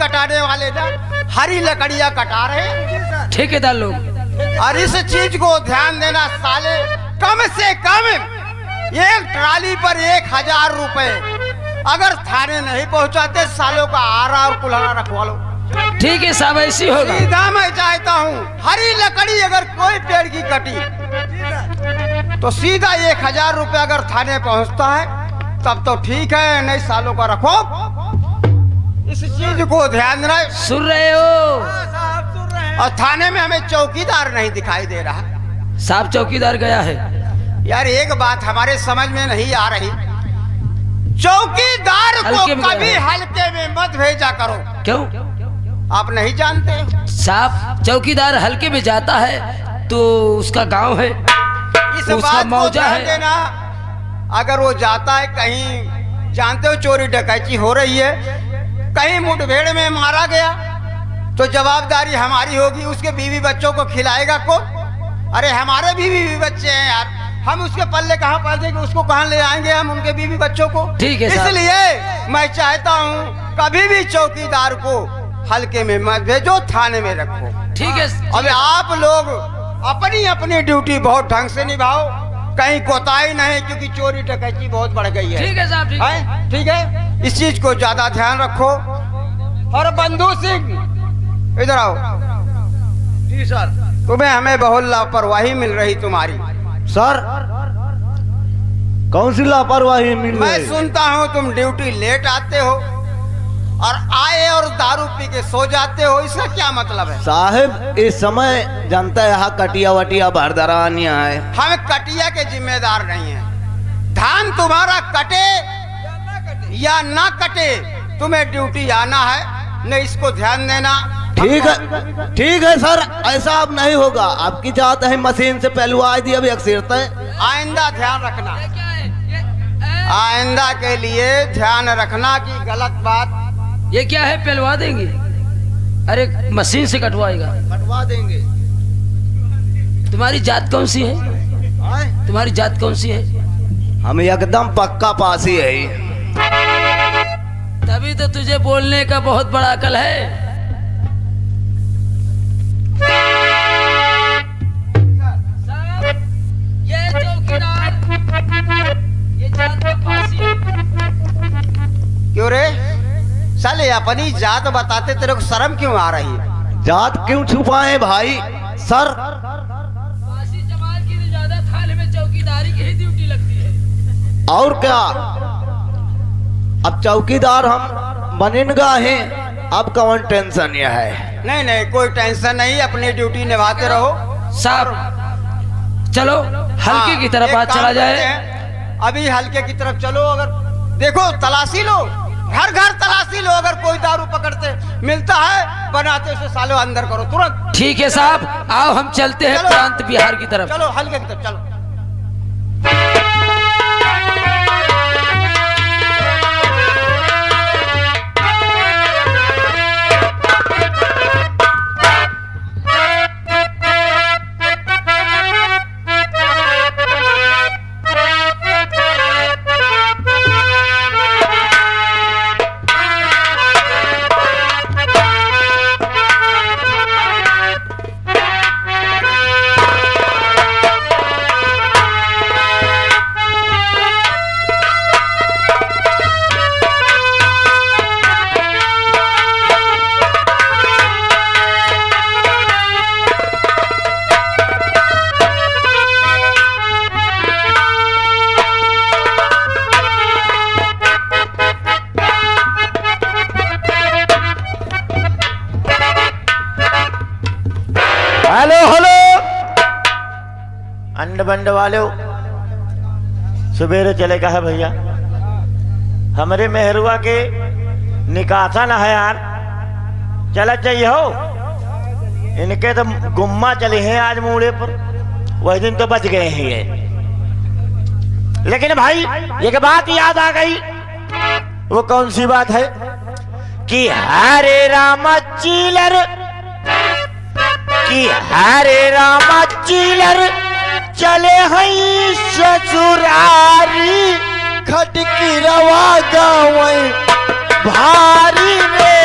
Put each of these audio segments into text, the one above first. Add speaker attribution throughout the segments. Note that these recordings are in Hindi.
Speaker 1: कटाने वाले ना हरी लकड़ियां कटा रहे हैं
Speaker 2: ठेकेदार लोग।
Speaker 1: और इस चीज को ध्यान देना साले, कम से कम एक ट्राली पर 1000 रुपए अगर थाने नहीं पहुंचाते सालों का आरा और कुल्हाड़ा रखवा लो।
Speaker 2: ठीक है साहब, ऐसी होगा।
Speaker 1: सीधा मैं चाहता हूँ हरी लकड़ी अगर कोई पेड़ की कटी तो सीधा 1000 रुपए अगर थाने पहुंचता है तब तो ठीक है, नहीं सालों का रखो। इस चीज को ध्यान रहे।
Speaker 2: सुन रहे हो
Speaker 1: और थाने में हमें चौकीदार नहीं दिखाई दे रहा।
Speaker 2: साहब चौकीदार गया है।
Speaker 1: यार एक बात हमारे समझ में नहीं आ रही, चौकीदार को कभी हल्के में मत भेजा करो।
Speaker 2: क्यों?
Speaker 1: आप नहीं जानते?
Speaker 2: साहब चौकीदार हल्के में जाता है तो उसका गांव है,
Speaker 1: इस बात को ध्यान देना। अगर वो जाता है कहीं, जानते हो चोरी डकैती हो रही है, कहीं मुठभेड़ में मारा गया तो जवाबदारी हमारी होगी। उसके बीवी बच्चों को खिलाएगा कौन? अरे हमारे भी बीवी बच्चे हैं यार, हम उसके पल्ले कहाँ पाल देंगे, उसको कहाँ ले आएंगे हम उनके बीवी बच्चों को?
Speaker 2: ठीक है।
Speaker 1: इसलिए मैं चाहता हूँ कभी भी चौकीदार को हल्के में मत भेजो, थाने में रखो।
Speaker 2: ठीक है।
Speaker 1: अब आप लोग अपनी अपनी ड्यूटी बहुत ढंग से निभाओ, कहीं कोताही नहीं, क्योंकि चोरी डकैती बहुत बढ़ गई है।
Speaker 2: ठीक है साहब, ठीक है।
Speaker 1: ठीक है, इस चीज को ज्यादा ध्यान रखो। और बंधु सिंह इधर आओ।
Speaker 3: जी सर।
Speaker 1: तुम्हें हमें बहुत लापरवाही मिल रही तुम्हारी।
Speaker 3: सर कौन सी लापरवाही मिल रही?
Speaker 1: मैं सुनता हूँ तुम ड्यूटी लेट आते हो और आए और दारू पी के सो जाते हो, इसका क्या मतलब है?
Speaker 3: साहब इस समय जानता है यहाँ कटिया वटिया भरदरानिया है।
Speaker 1: हम कटिया के जिम्मेदार नहीं हैं। धान तुम्हारा कटे या ना कटे, तुम्हें ड्यूटी आना है, नहीं इसको ध्यान देना।
Speaker 3: ठीक है सर, ऐसा अब नहीं होगा। आपकी चाहत है मशीन से पहलुआ दी, अभी अक्सरता है।
Speaker 1: आइंदा ध्यान रखना, आइंदा के लिए ध्यान रखना कि गलत बात।
Speaker 2: ये क्या है, पहलवा देंगे? अरे मशीन से कटवाएगा।
Speaker 3: कटवा देंगे।
Speaker 2: तुम्हारी जात कौन सी है? तुम्हारी जात कौन सी है?
Speaker 3: हम एकदम पक्का पासी है।
Speaker 2: तभी तो तुझे बोलने का बहुत बड़ा अकल है। ये चौकीदार, ये जात का पासी है।
Speaker 1: क्यों रे साले, अपनी जात बताते तेरे को शर्म क्यों आ रही है?
Speaker 3: जात क्यों छुपाए भाई? सर
Speaker 2: पासी जमाल की ज्यादा थाने में चौकीदारी की ही ड्यूटी लगती है।
Speaker 3: और क्या, अब चौकीदार हम बनेगा हैं, अब कौन टेंशन यह है?
Speaker 1: नहीं नहीं कोई टेंशन नहीं, अपनी ड्यूटी निभाते रहो।
Speaker 2: साहब चलो हल्के की तरफ बात चला जाए।
Speaker 1: अभी हल्के की तरफ चलो। अगर देखो तलाशी लो, घर घर तलाशी लो, अगर कोई दारू पकड़ते मिलता है बनाते उसे सालों अंदर करो तुरंत।
Speaker 2: ठीक है साहब, आओ हम चलते हैं प्रांत बिहार की तरफ।
Speaker 1: चलो हल्के की तरफ चलो।
Speaker 3: हेलो हेलो अंड बंड वाले सवेरे चलेगा है भैया, हमारे मेहरुआ के निकासा ना है यार, चला चाहिए हो। इनके तो गुम्मा चले हैं आज मूड़े पर, वही दिन तो बच गए हैं ये। लेकिन भाई एक बात याद आ गई। वो कौन सी बात है कि हरे रामा चीलर, कि हरे रामा चीलर चले हैं ससुरारी, खटकी रवा गाँव भारी रे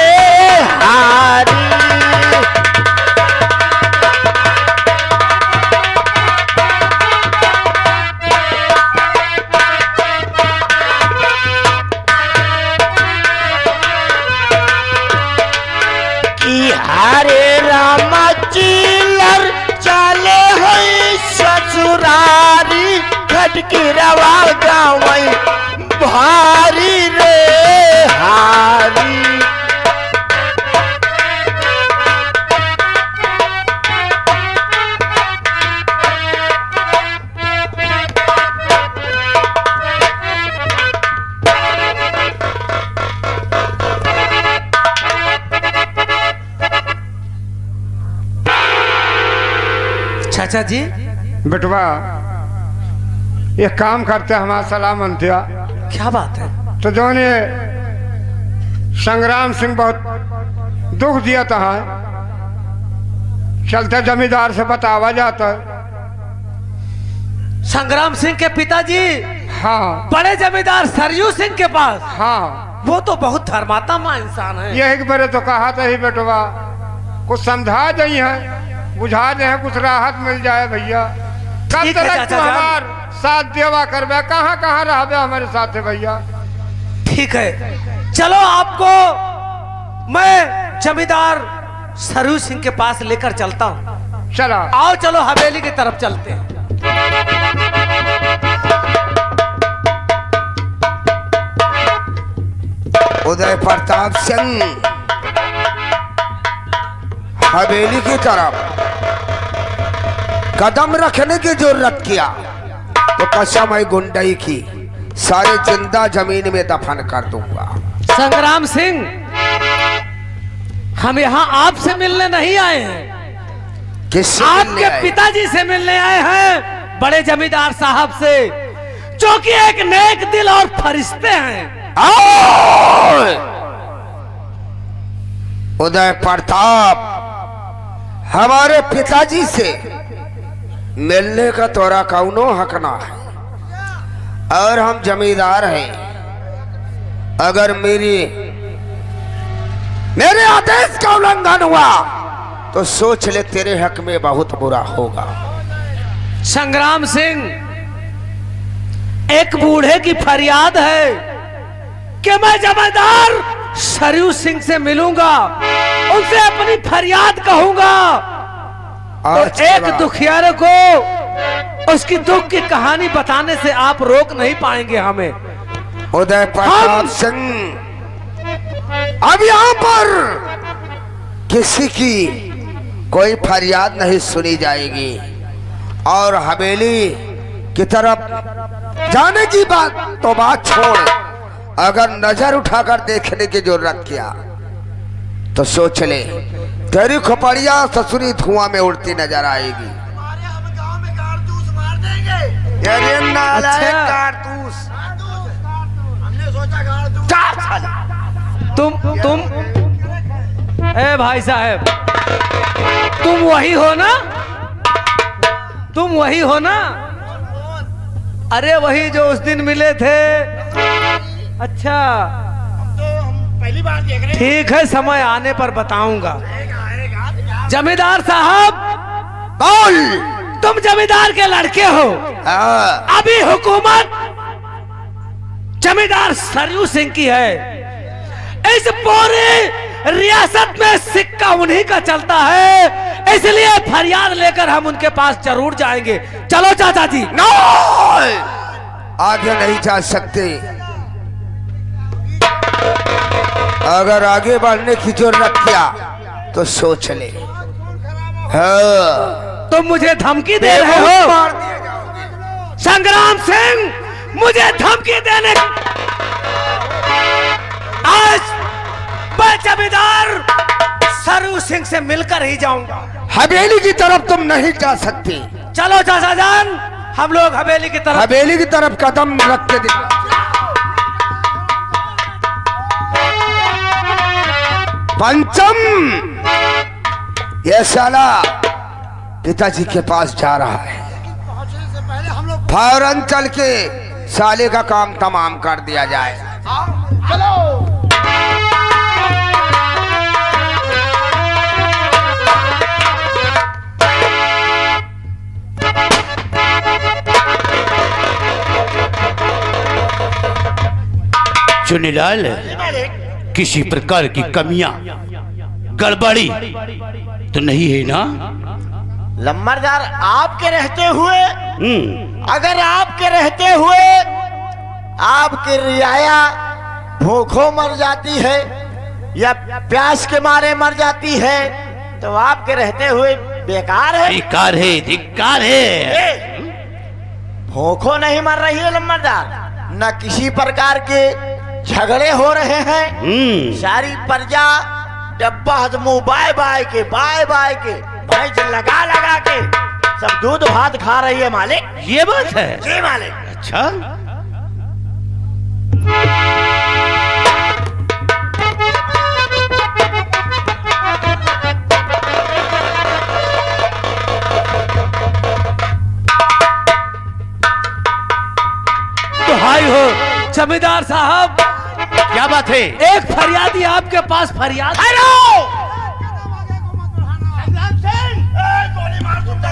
Speaker 3: अरे रामा चिल्लर चले हई ससुरारी खटकी रवा गावई भारी रे हारी।
Speaker 4: चाचा जी
Speaker 5: बेटवा ये काम करते हमारा सलाह मनतिया
Speaker 4: क्या बात है?
Speaker 5: तो जो ने संग्राम सिंह बहुत दुख दिया था, चलते जमींदार से बतावा जाता है।
Speaker 4: संग्राम सिंह के पिताजी
Speaker 5: हाँ
Speaker 4: बड़े जमींदार सरयू सिंह के पास?
Speaker 5: हाँ,
Speaker 4: वो तो बहुत धर्मात्मा इंसान है।
Speaker 5: यही बारे तो कहा था ही बेटवा, कुछ समझा दई है, बुझा दे है, कुछ राहत मिल जाए भैया। कब
Speaker 4: ठीक है
Speaker 5: तक
Speaker 4: चाचा
Speaker 5: तू
Speaker 4: जान।
Speaker 5: हमार साथ देवा करबे, कहाँ कहाँ रहबे हमारे साथ है भैया।
Speaker 4: ठीक है, चलो आपको मैं जमींदार सरयू सिंह के पास लेकर चलता हूँ।
Speaker 5: चला
Speaker 4: आओ चलो हवेली की तरफ चलते हैं।
Speaker 1: उदय प्रताप सिंह हवेली की तरफ कदम रखने की जरूरत किया तो कसम है गुंडई की, सारे जिंदा जमीन में दफन कर दूंगा।
Speaker 4: संग्राम सिंह, हम यहाँ आपसे मिलने नहीं आए हैं,
Speaker 1: किससे मिलने
Speaker 4: आपके
Speaker 1: आए?
Speaker 4: पिताजी से मिलने आए हैं, बड़े जमींदार साहब से, जो कि एक नेक दिल और फरिश्ते हैं।
Speaker 1: आओ! उदय प्रताप, हमारे पिताजी से मिलने का तोरा कौनो हक ना है, और हम जमींदार हैं। अगर मेरे आदेश का उल्लंघन हुआ तो सोच ले तेरे हक में बहुत बुरा होगा।
Speaker 4: संग्राम सिंह, एक बूढ़े की फरियाद है कि मैं जमींदार सरयू सिंह से मिलूंगा, उनसे अपनी फरियाद कहूंगा,
Speaker 1: आज
Speaker 4: तो एक दुखियारे को उसकी दुख की कहानी बताने से आप रोक नहीं पाएंगे हमें।
Speaker 1: उदय प्रताप सिंह, अब यहाँ पर किसी की कोई फरियाद नहीं सुनी जाएगी, और हवेली की तरफ जाने की बात तो बात छोड़, अगर नजर उठाकर देखने की जरूरत किया तो सोच ले तेरी खोपड़िया ससुरी धुआं में उड़ती नजर आएगी। अरे नालायक
Speaker 4: अच्छा।
Speaker 1: कारतूस।
Speaker 4: तुम ए भाई साहब, तुम वही हो ना? तुम वही हो ना? अरे वही जो उस दिन मिले थे। अच्छा,
Speaker 3: पहली बार देख रहे
Speaker 4: ठीक है, समय आने पर बताऊंगा। जमींदार साहब,
Speaker 1: बोल।
Speaker 4: तुम जमींदार के लड़के हो।
Speaker 1: हाँ,
Speaker 4: अभी हुकूमत जमींदार सरयू सिंह की है। इस पूरी रियासत में सिक्का उन्हीं का चलता है, इसलिए फरियाद लेकर हम उनके पास जरूर जाएंगे। चलो चाचा जी।
Speaker 1: नो, आगे नहीं जा सकते। अगर आगे बढ़ने की जरूरत किया तो सोच ले। हाँ,
Speaker 4: तुम मुझे धमकी दे रहे हो? संग्राम सिंह, मुझे धमकी देने? आज मैं जमींदार सरयू सिंह से मिलकर ही जाऊंगा।
Speaker 1: हवेली की तरफ तुम नहीं जा सकती।
Speaker 4: चलो चाचा जान, हम लोग हवेली की तरफ।
Speaker 1: हवेली की तरफ कदम रख के दिखा। पंचम, ये साला पिताजी के पास जा रहा है, फौरन चल के साले का काम तमाम कर दिया जाए।
Speaker 6: चुनीलाल, किसी प्रकार की कमियां गड़बड़ी तो नहीं है ना?
Speaker 3: लम्बरदार, आपके रहते हुए, अगर आपके रहते हुए आपकी रियाया भूखों मर जाती है या प्यास के मारे मर जाती है तो आपके रहते हुए बेकार है,
Speaker 6: धिक्कार है, धिक्कार है।
Speaker 3: भूखों नहीं मर रही है लम्बरदार, न किसी प्रकार के झगड़े हो रहे हैं। सारी प्रजा डब्बा मुंह बाय बाय के भैंस लगा लगा के सब दूध भात खा रही है मालिक।
Speaker 6: ये बात है?
Speaker 3: जी मालिक।
Speaker 6: अच्छा,
Speaker 4: तो हाय हो जमींदार साहब,
Speaker 6: क्या बात है?
Speaker 4: एक फरियादी आपके पास फरियाद।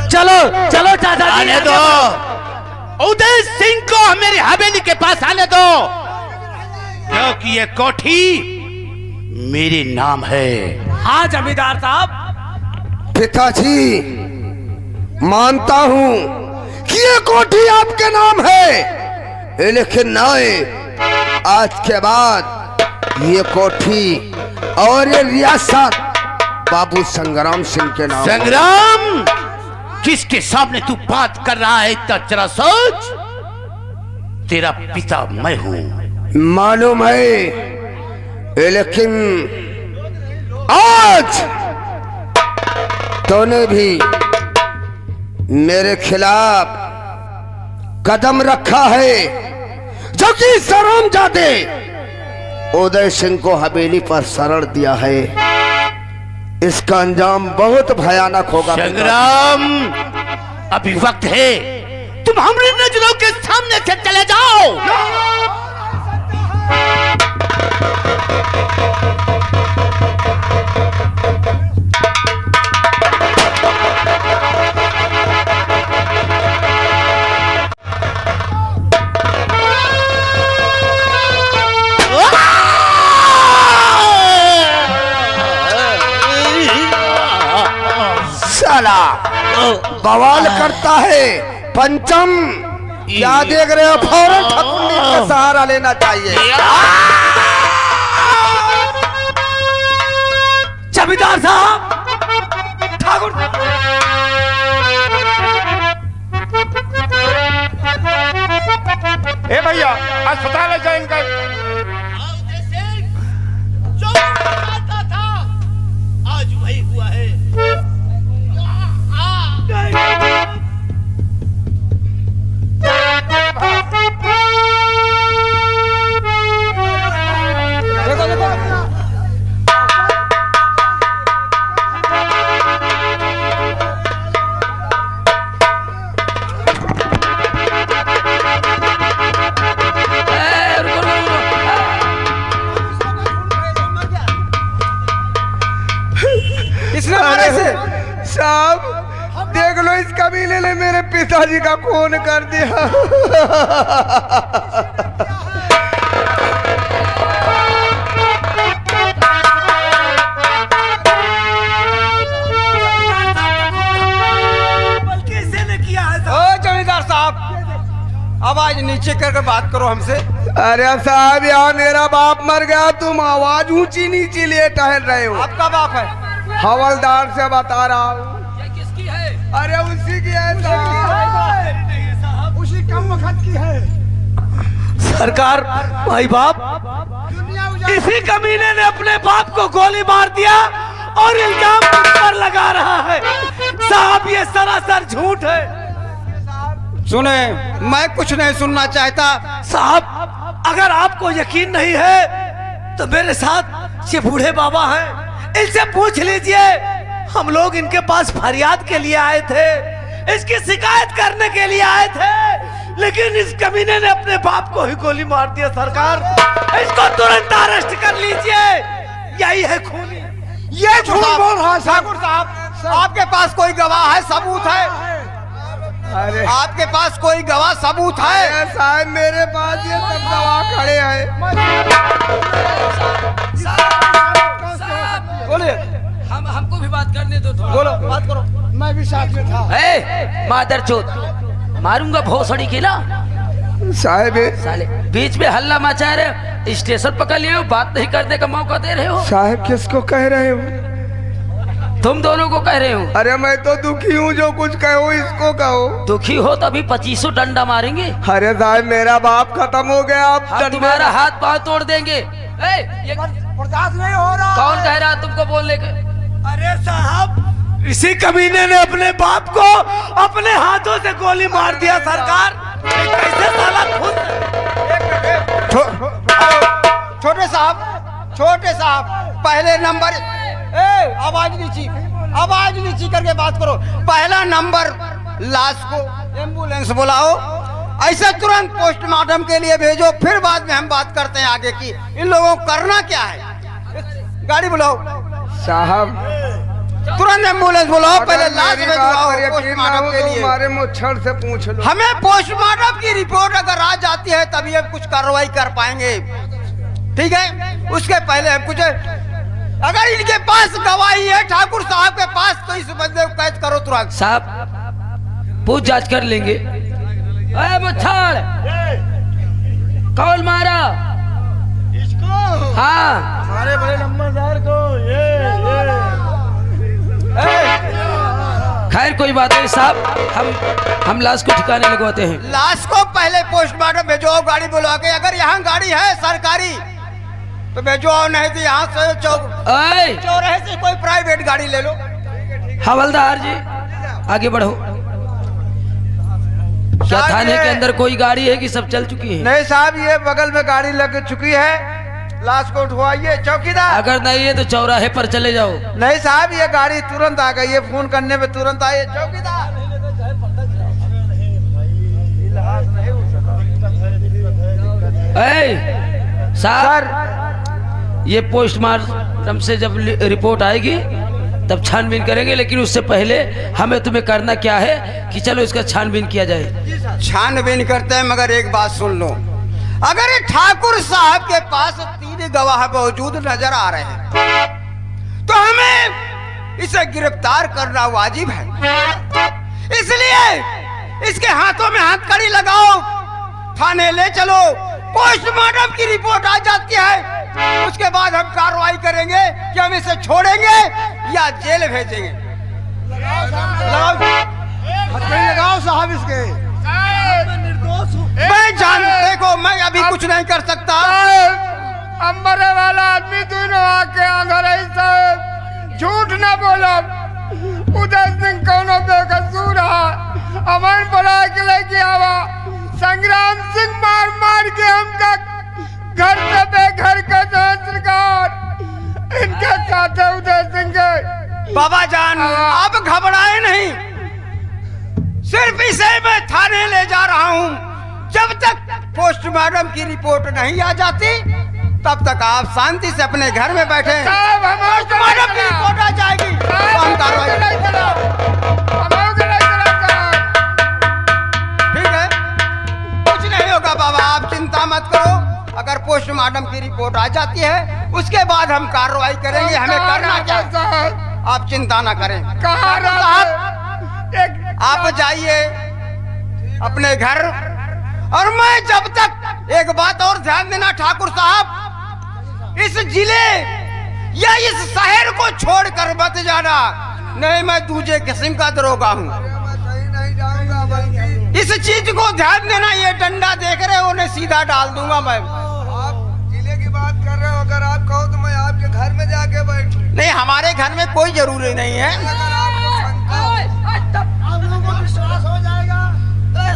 Speaker 4: चलो चलो चाचा जी,
Speaker 6: आने दो, उदय सिंह को मेरी हवेली के पास आने दो, क्योंकि ये कोठी मेरे नाम है।
Speaker 4: हाँ जमींदार साहब।
Speaker 7: पिताजी, मानता हूं कि ये कोठी आपके नाम है, लेकिन नहीं, आज के बाद ये कोठी और ये रियासत बाबू संग्राम सिंह के नाम।
Speaker 6: संग्राम, किसके सामने तू बात कर रहा है? इतना जरा सोच, तेरा पिता मैं हूं।
Speaker 7: मालूम है, लेकिन आज तूने भी मेरे खिलाफ कदम रखा है, जो कि शर्मजादे उदय सिंह को हवेली पर शरण दिया है। इसका अंजाम बहुत भयानक होगा।
Speaker 6: संग्राम, अभी वक्त है, तुम हमारी नजरों के सामने से चले जाओ।
Speaker 7: साला बवाल करता है। पंचम, क्या देख रहे हो? फौरन ठकुंडी का सहारा लेना चाहिए।
Speaker 4: जमींदार साहब, ठाकुर
Speaker 5: ए भैया, अस्पताल ले जाए इनका।
Speaker 6: आज वही हुआ है।
Speaker 1: इसने मारे से
Speaker 7: साहब देख लो, इस कबीले ने मेरे पिताजी का खून कर दिया।
Speaker 1: ओ जमींदार साहब, आवाज नीचे करके बात करो हमसे।
Speaker 7: अरे साहब, यहाँ मेरा बाप मर गया, तुम आवाज ऊंची नीची लिए टहल रहे हो।
Speaker 1: आपका बाप है?
Speaker 7: हवलदार से बता रहा हूँ।
Speaker 2: ये किसकी है?
Speaker 7: अरे उसी की है साहब, उसी कम वक्त की है।
Speaker 4: सरकार, भाई बाप, इसी कमीने ने अपने बाप को गोली मार दिया और इल्जाम मुझ पर लगा रहा है। साहब, ये सरासर झूठ है।
Speaker 1: सुने, मैं कुछ नहीं सुनना चाहता।
Speaker 4: साहब, अगर आपको यकीन नहीं है तो मेरे साथ ये बूढ़े बाबा हैं, इनसे पूछ लीजिए। हम लोग इनके पास फरियाद के लिए आए थे, इसकी शिकायत करने के लिए आए थे, लेकिन इस कमीने ने अपने बाप को ही गोली मार दिया। सरकार, इसको तुरंत अरेस्ट कर लीजिए। यही है खूनी।
Speaker 7: ये झूठ बोल रहा है
Speaker 1: ठाकुर साहब, आपके पास कोई गवाह है, सबूत है?
Speaker 7: अरे
Speaker 1: आपके पास कोई गवाह सबूत है?
Speaker 7: साहब, मेरे पास ये सब गवाह खड़े हैं।
Speaker 1: बोलिए।
Speaker 2: हमको भी बात करने दो थोड़ा।
Speaker 1: बोलो, बात करो।
Speaker 5: मैं भी साथ में था।
Speaker 4: ए मादरचोद, मारूंगा भोसड़ी के ना
Speaker 7: साहब
Speaker 4: साले। बीच में हल्ला मचा रहे, स्टेशन पकड़ लिए हो, बात नहीं करने का मौका दे रहे हो।
Speaker 7: साहब किसको कह रहे हो?
Speaker 4: तुम दोनों को कह रहे हो।
Speaker 7: अरे मैं तो दुखी हूँ, जो कुछ कहो इसको कहो।
Speaker 4: दुखी हो तो अभी 2500 डंडा मारेंगे।
Speaker 7: अरे साहब मेरा बाप खत्म हो गया, आप
Speaker 4: हम
Speaker 7: डंडे-
Speaker 4: तुम्हारा हाथ पांव तोड़ देंगे। ये
Speaker 5: बर्दाश्त नहीं हो रहा।
Speaker 4: कौन कह रहा तुमको बोलने के?
Speaker 5: अरे साहब,
Speaker 6: इसी कमीने ने अपने बाप को अपने हाथों से गोली मार दिया सरकार। ये कैसे साला खुद
Speaker 1: छोटे साहब पहले नंबर, आवाज नीची करके बात करो। पहला नंबर, लाश को एम्बुलेंस बुलाओ, ऐसे तुरंत पोस्टमार्टम के लिए भेजो, फिर बाद में हम बात करते हैं आगे की। इन लोगों को करना क्या है? गाड़ी बुलाओ
Speaker 7: साहब
Speaker 1: तुरंत, एम्बुलेंस बुलाओ, पहले लाश
Speaker 7: मेरी बात
Speaker 1: भिजवाओ
Speaker 7: पर यकीन ना
Speaker 1: पोस्टमार्टम
Speaker 7: हो
Speaker 1: के
Speaker 7: तो
Speaker 1: लिए।
Speaker 7: हमारे मुच्छर से पूछ लो।
Speaker 1: हमें पोस्टमार्टम की रिपोर्ट अगर आ जाती है तभी हम कुछ कार्रवाई कर पाएंगे, ठीक है? उसके पहले हम कुछ, अगर इनके पास गवाही है ठाकुर साहब के पास, तो इस बंदे को कैद करो तुरंत।
Speaker 4: साहब पूछ जांच कर लेंगे। ए मुच्छर, कौन मारा इसको? हाँ,
Speaker 5: हमारे बड़े नंबरदार को
Speaker 4: खैर कोई बात नहीं साहब, हम लाश को ठिकाने लगवाते हैं।
Speaker 1: लाश को पहले पोस्टमार्टम भेजो, गाड़ी बुलवा के। अगर यहाँ गाड़ी है सरकारी तो भेजो, नहीं तो यहाँ से चौराहे से कोई प्राइवेट गाड़ी ले लो।
Speaker 4: हवलदार जी आगे बढ़ो। क्या थाने के अंदर कोई गाड़ी है कि सब चल चुकी है?
Speaker 5: नहीं साहब, ये बगल में गाड़ी लग चुकी है, लाश को उठवाइए। चौकीदार,
Speaker 4: अगर नहीं है तो चौराहे पर चले जाओ।
Speaker 5: नहीं साहब, ये गाड़ी तुरंत आ गई है, फोन करने पे तुरंत आई है। चौकीदार,
Speaker 4: साहब ये पोस्टमार्टम से जब रिपोर्ट आएगी तब छानबीन करेंगे, लेकिन उससे पहले हमें तुम्हें करना क्या है कि चलो इसका छानबीन किया जाए।
Speaker 1: छानबीन करते हैं, मगर एक बात सुन लो। अगर ये ठाकुर साहब के पास 3 गवाह मौजूद नजर आ रहे हैं तो हमें इसे गिरफ्तार करना वाजिब है। इसलिए इसके हाथों में हथकड़ी लगाओ, थाने ले चलो, पोस्टमार्टम की रिपोर्ट आ जाती है, उसके बाद हम कार्रवाई करेंगे कि हम इसे छोड़ेंगे या जेल भेजेंगे।
Speaker 5: लगाओ साहब इसके।
Speaker 1: मैं देखो, मैं अभी कुछ नहीं कर सकता।
Speaker 5: अब मरे वाला आदमी दोनों आके अंदर साहब, झूठ ना बोलो। उदय सिंह कौनो बेकसूर है, अमन बुला के लेके आवा। संग्राम सिंह मार मार के हमका घर से बेघर कर दो सरकार। इनके साथ है उदय सिंह के।
Speaker 1: बाबा जान आप घबराए नहीं, सिर्फ इसे मैं थाने ले जा रहा हूँ। जब तक पोस्टमार्टम की रिपोर्ट नहीं आ जाती तब तक आप शांति से अपने घर में बैठे। पोस्टमार्टम की रिपोर्ट आ जाएगी तो हम कार्रवाई। ठीक है, कुछ नहीं होगा बाबा, आप चिंता मत करो। अगर पोस्टमार्टम की रिपोर्ट आ जाती है उसके बाद हम कार्रवाई करेंगे। हमें करना क्या है, आप चिंता ना करें। आप जाइए अपने घर, और मैं जब तक, एक बात और ध्यान देना ठाकुर साहब, इस जिले या इस शहर को छोड़कर मत जाना, नहीं मैं दूसरे किस्म का दरोगा हूँ। इस चीज को ध्यान देना। ये डंडा देख रहे हो, उन्हें सीधा डाल दूंगा मैं।
Speaker 7: आप जिले की बात कर रहे हो, अगर आप कहो तो मैं आपके घर में जाके बैठूं।
Speaker 1: नहीं, हमारे घर में कोई जरूरी नहीं है।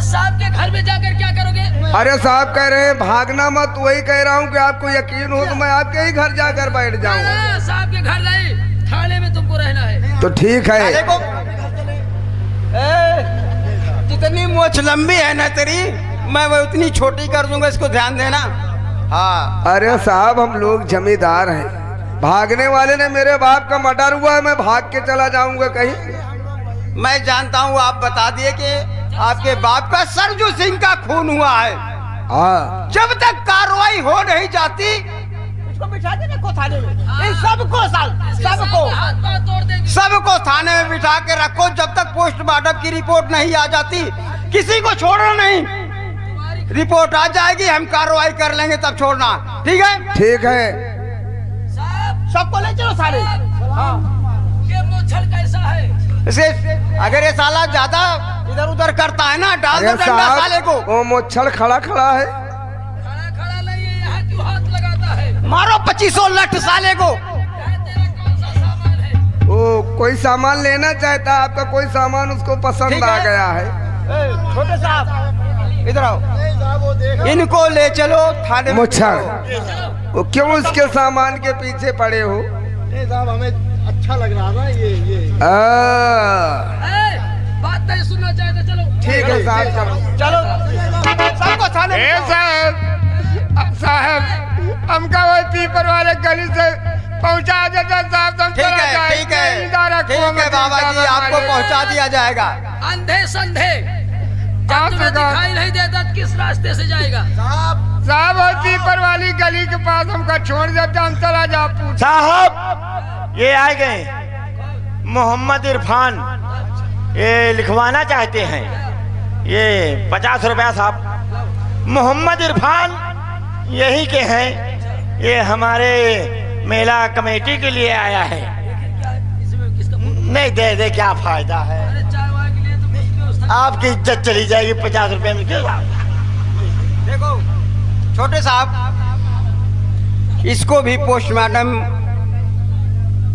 Speaker 2: साहब के घर में जाकर क्या करोगे?
Speaker 7: अरे साहब कह रहे हैं भागना मत, वही कह रहा हूँ कि आपको यकीन हो तो मैं आपके ही घर जाकर बैठ जाऊँ।
Speaker 2: साहब के घर नहीं, थाने में तुमको रहना है।
Speaker 7: तो ठीक है।
Speaker 1: देखो, जितनी मोछ लंबी है ना तेरी, मैं वो उतनी छोटी कर दूंगा, इसको ध्यान देना। हाँ,
Speaker 7: अरे साहब हम लोग जमींदार हैं, भागने वाले ने मेरे बाप का मर्डर हुआ है, मैं भाग के चला जाऊंगा कहीं?
Speaker 1: मैं जानता हूँ। आप बता दिए कि आपके बाप का सरजू सिंह का खून हुआ है।
Speaker 7: हाँ,
Speaker 1: जब तक कार्रवाई हो नहीं जाती, इसको बिठा देना को थाने में, इन सबको सबको थाने में बिठा के रखो जब तक पोस्टमार्टम की रिपोर्ट नहीं आ जाती। किसी को छोड़ना नहीं, रिपोर्ट आ जाएगी हम कार्रवाई कर लेंगे तब छोड़ना, ठीक है?
Speaker 7: ठीक है।
Speaker 2: साहब
Speaker 1: सबको ले चलो सारे। हाँ।
Speaker 2: ये मोछड़ कैसा है?
Speaker 1: इसे अगर ये साला ज्यादा इधर उधर करता है ना, डाल दो
Speaker 7: अरे
Speaker 1: डंडा साले को।
Speaker 7: वो मोछड़ खड़ा खड़ा है।
Speaker 2: खड़ा खड़ा नहीं है, यहाँ क्यों हाथ लगाता है?
Speaker 1: मारो 2500 लठ साले को।
Speaker 2: तेरा कौन सा सामान है?
Speaker 7: वो कोई सामान लेना चाहता है, आपका कोई सामान उसको पसंद
Speaker 1: ठीक
Speaker 7: आ
Speaker 1: है।
Speaker 7: गया है।
Speaker 1: छोटे साहब इधर आओ, इनको ले चलो थाने में।
Speaker 7: मोछड़ वो क्यों उसके सामान के पीछे पड़े हो?
Speaker 5: साहब हमें अच्छा लग रहा था ये
Speaker 2: बात नहीं सुनना चाहते, चलो।
Speaker 7: ठीक है साहब,
Speaker 1: चलो सबको थाने में
Speaker 5: ए साहब हमका वो पीपर वाले गली से पहुंचा देता साहब।
Speaker 1: ठीक है, ठीक है, ठीक है बाबा जी, आपको पहुंचा दिया जाएगा।
Speaker 2: अंधे संधे जब तुम्हें दिखाई नहीं देता तो किस रास्ते से जाएगा?
Speaker 5: साहब वो पीपर वाली गली के पास हमका छोड़ देता, हम चला जा।
Speaker 3: साहब ये आ गए मोहम्मद इरफान, ये लिखवाना चाहते हैं, ये 50 रुपया साहब। मोहम्मद इरफान यही के हैं, ये हमारे मेला कमेटी के लिए आया है।
Speaker 2: इसमें किसका?
Speaker 3: नहीं दे दे क्या फायदा है,
Speaker 2: अरे चाय वाय के लिए तो कुछ व्यवस्था।
Speaker 3: आपकी इज्जत चली जाएगी 50 रुपये में क्यों साहब?
Speaker 1: देखो छोटे साहब, इसको भी पोस्टमार्टम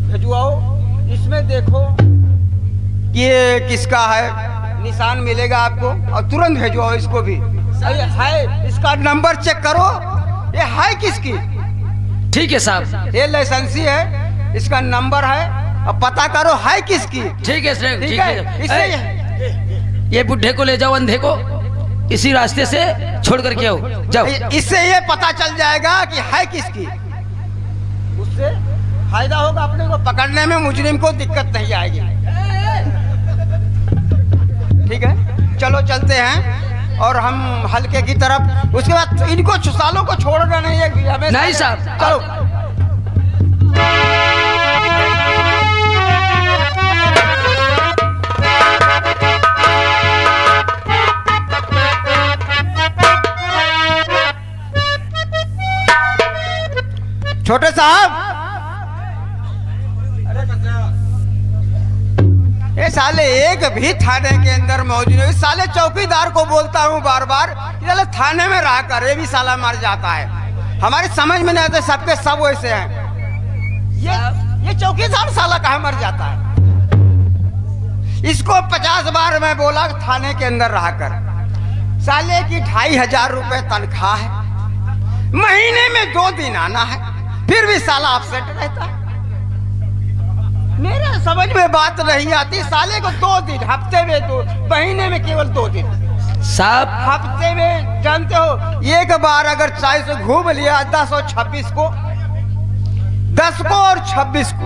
Speaker 1: भिजवाओ। इसमें देखो ये किसका है, निशान मिलेगा आपको, और तुरंत भेजवाओ इसको भी। ये है, इसका नंबर चेक करो, ये है किसकी?
Speaker 2: ठीक है साहब,
Speaker 1: ये लाइसेंसी है, इसका नंबर है, अब पता करो है किसकी।
Speaker 2: ठीक है सर,
Speaker 1: ठीक है, इससे
Speaker 2: ये बुढ़े को ले जाओ, अंधे को इसी रास्ते से छोड़ करके आओ, जाओ।
Speaker 1: इससे ये पता चल जाएगा कि है किसकी, उससे फायदा होगा अपने को पकड़ने में, मुजरिम को दिक्कत नहीं आएगी। ठीक है, चलो चलते हैं और हम हल्के की तरफ। उसके बाद इनको सालों को छोड़ना नहीं है हमें।
Speaker 2: नहीं साहब,
Speaker 1: चलो। छोटे साहब, ये साले एक भी थाने के अंदर मौजूद नहीं। साले चौकीदार को बोलता हूँ बार बार, साले थाने में रह कर ये भी साला मर जाता है। हमारी समझ में नहीं आते, सबके सब वैसे हैं। ये चौकीदार साला कहाँ मर जाता है? इसको 50 बार मैं बोला थाने के अंदर रह कर। साले की 2500 रुपए तनख्वाह है, महीने में 2 दिन आना है, फिर भी साला अपसेट रहता है। मेरे समझ में बात नहीं आती। साले को 2 दिन, हफ्ते में 2, महीने में केवल 2 दिन
Speaker 2: साहब।
Speaker 1: हफ्ते में जानते हो, एक बार अगर 400 घूम लिया 10 और 26 को, 10 को और 26 को,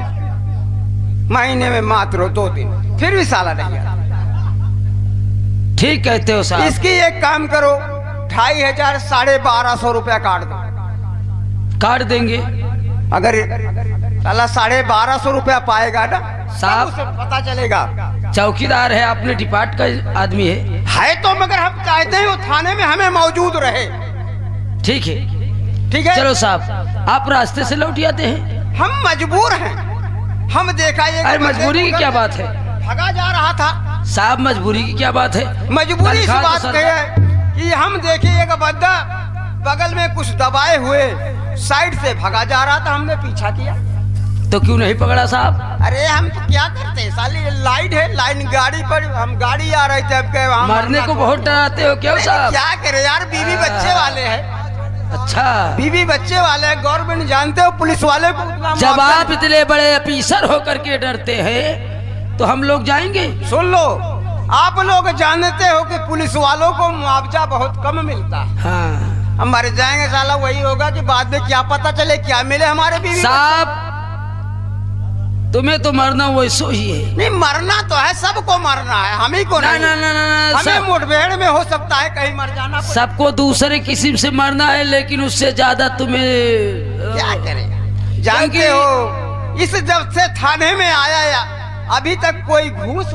Speaker 1: महीने में मात्र 2 दिन, फिर भी साला नहीं आता।
Speaker 2: ठीक कहते हो साहब।
Speaker 1: इसकी एक काम करो, 2500 1250 रुपया काट दो।
Speaker 2: काट देंगे
Speaker 1: अगर साला 1250 रुपया पाएगा ना
Speaker 2: साहब,
Speaker 1: तब उसे पता चलेगा।
Speaker 2: चौकीदार है, अपने डिपार्ट का आदमी है।
Speaker 1: तो मगर हम चाहते हैं वो थाने में हमें मौजूद रहे।
Speaker 2: ठीक है,
Speaker 1: ठीक है,
Speaker 2: चलो साहब, आप रास्ते से लौट आते हैं।
Speaker 1: हम मजबूर हैं। हम देखा ये
Speaker 2: अरे मजबूरी की क्या बात है
Speaker 1: भगा जा रहा था
Speaker 2: साहब? मजबूरी की क्या बात है?
Speaker 1: मजबूरी इस
Speaker 2: तनख्वाह तो
Speaker 1: बात
Speaker 2: सरकार-
Speaker 1: की है कि हम देखे एक बंदा बगल में कुछ दबाए हुए साइड से भगा जा रहा था, हमने पीछा किया।
Speaker 2: तो क्यों नहीं पकड़ा साहब?
Speaker 1: अरे हम तो क्या करते हैं, साली लाइन है, लाइन गाड़ी पर हम गाड़ी आ रहे थे, अब के वहाँ
Speaker 2: मरने को बहुत डराते हो क्यों साहब?
Speaker 1: क्या करे यार, बीवी बच्चे वाले हैं।
Speaker 2: अच्छा,
Speaker 1: बीवी बच्चे वाले हैं, गवर्नमेंट जानते हो पुलिस वाले को उतना
Speaker 2: जब
Speaker 1: मुआवजा-
Speaker 2: आप इतने बड़े ऑफिसर होकर के डरते हैं तो हम लोग जाएंगे।
Speaker 1: सुन लो, आप लोग जानते हो कि पुलिस वालों को मुआवजा बहुत कम मिलता है।
Speaker 2: हाँ
Speaker 1: हम मर जाएंगे साला, वही होगा कि बाद में क्या पता चले क्या मिले हमारे बीवी।
Speaker 2: साहब, तुम्हें तो मरना वैसो ही है।
Speaker 1: नहीं, मरना तो है, सबको मरना है, हम ही को
Speaker 2: ना
Speaker 1: नहीं।
Speaker 2: ना ना ना, ना
Speaker 1: हमें
Speaker 2: सब,
Speaker 1: मुठभेड़ में हो सकता है कहीं मर जाना पड़े।
Speaker 2: सबको दूसरे किस्म से मरना है, लेकिन उससे ज्यादा तुम्हें
Speaker 1: क्या करें, जानते हो इस जब से थाने में आया या अभी तक कोई घूस